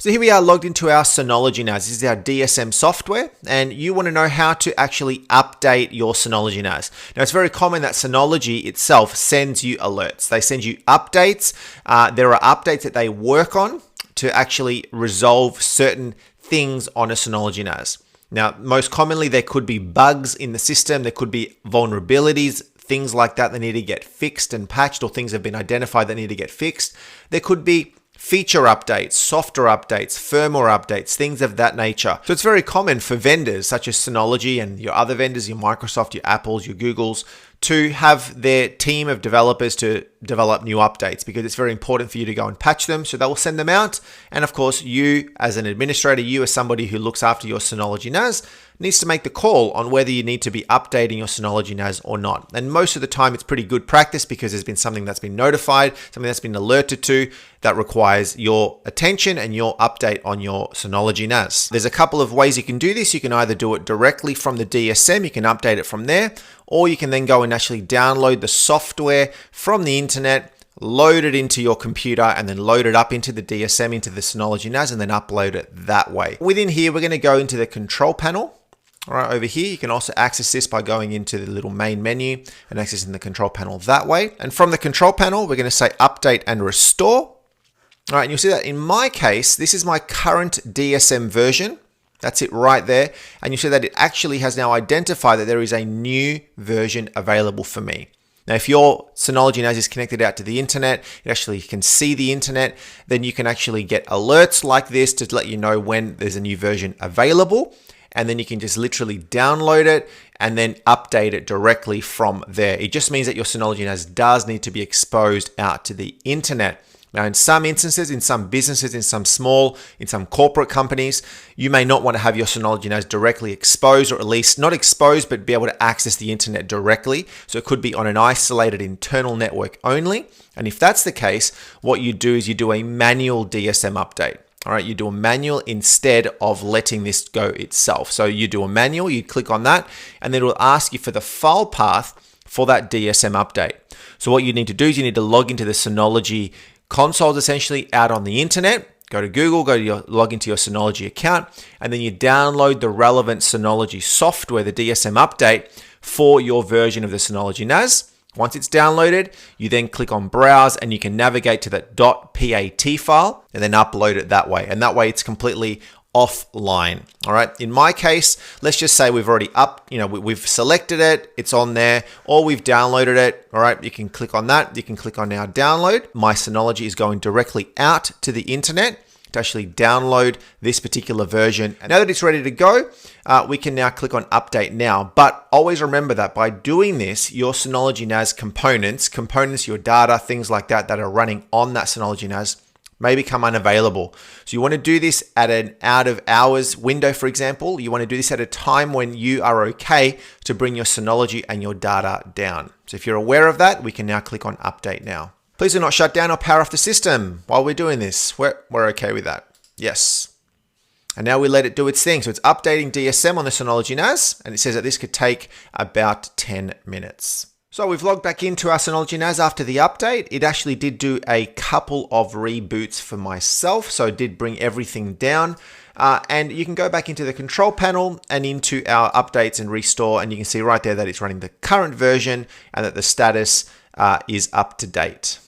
So here we are logged into our Synology NAS. This is our DSM software, and you want to know how to actually update your Synology NAS. Now, it's very common that Synology itself sends you alerts. They send you updates. There are updates that they work on to actually resolve certain things on a Synology NAS. Now, most commonly, there could be bugs in the system. There could be vulnerabilities, things like that need to get fixed and patched, or things have been identified that need to get fixed. There could be feature updates, software updates, firmware updates, things of that nature. So it's very common for vendors such as Synology and your other vendors, your Microsoft, your Apples, your Googles, to have their team of developers to develop new updates, because it's very important for you to go and patch them. So they will send them out. And of course, you as an administrator, you as somebody who looks after your Synology NAS, needs to make the call on whether you need to be updating your Synology NAS or not. And most of the time, it's pretty good practice because there's been something that's been notified, something that's been alerted to that requires your attention and your update on your Synology NAS. There's a couple of ways you can do this. You can either do it directly from the DSM, you can update it from there, or you can then go and actually download the software from the internet, load it into your computer, and then load it up into the DSM, into the Synology NAS, and then upload it that way. Within here, we're going to go into the control panel. All right, over here, you can also access this by going into the little main menu and accessing the control panel that way. And from the control panel, we're going to say update and restore. All right, and you'll see that in my case, this is my current DSM version. That's it right there. And you see that it actually has now identified that there is a new version available for me. Now, if your Synology NAS is connected out to the internet, it actually can see the internet, then you can actually get alerts like this to let you know when there's a new version available. And then you can just literally download it and then update it directly from there. It just means that your Synology NAS does need to be exposed out to the internet. Now, in some instances, in some businesses, in some corporate companies, you may not want to have your Synology NAS directly exposed, or at least not exposed, but be able to access the internet directly. So it could be on an isolated internal network only. And if that's the case, what you do is you do a manual DSM update. All right, you do a manual instead of letting this go itself. So you do a manual, you click on that, and then it will ask you for the file path for that DSM update. So what you need to do is you need to log into the Synology consoles, essentially out on the internet. Go to Google, log into your Synology account, and then you download the relevant Synology software, the DSM update, for your version of the Synology NAS. Once it's downloaded, you then click on Browse, and you can navigate to that .pat file and then upload it that way. And that way it's completely offline. All right. In my case, let's just say we've already we've selected it, it's on there, or we've downloaded it. All right. You can click on that. You can click on now download. My Synology is going directly out to the internet to actually download this particular version. And now that it's ready to go, we can now click on update now. But always remember that by doing this, your Synology NAS components, your data, things like that are running on that Synology NAS may become unavailable. So you want to do this at an out of hours window, for example. You want to do this at a time when you are okay to bring your Synology and your data down. So if you're aware of that, we can now click on update now. Please do not shut down or power off the system while we're doing this. We're okay with that. Yes. And now we let it do its thing. So it's updating DSM on the Synology NAS, and it says that this could take about 10 minutes. So we've logged back into our Synology NAS after the update. It actually did do a couple of reboots for myself, so it did bring everything down. And you can go back into the control panel and into our updates and restore, and you can see right there that it's running the current version and that the status is up to date.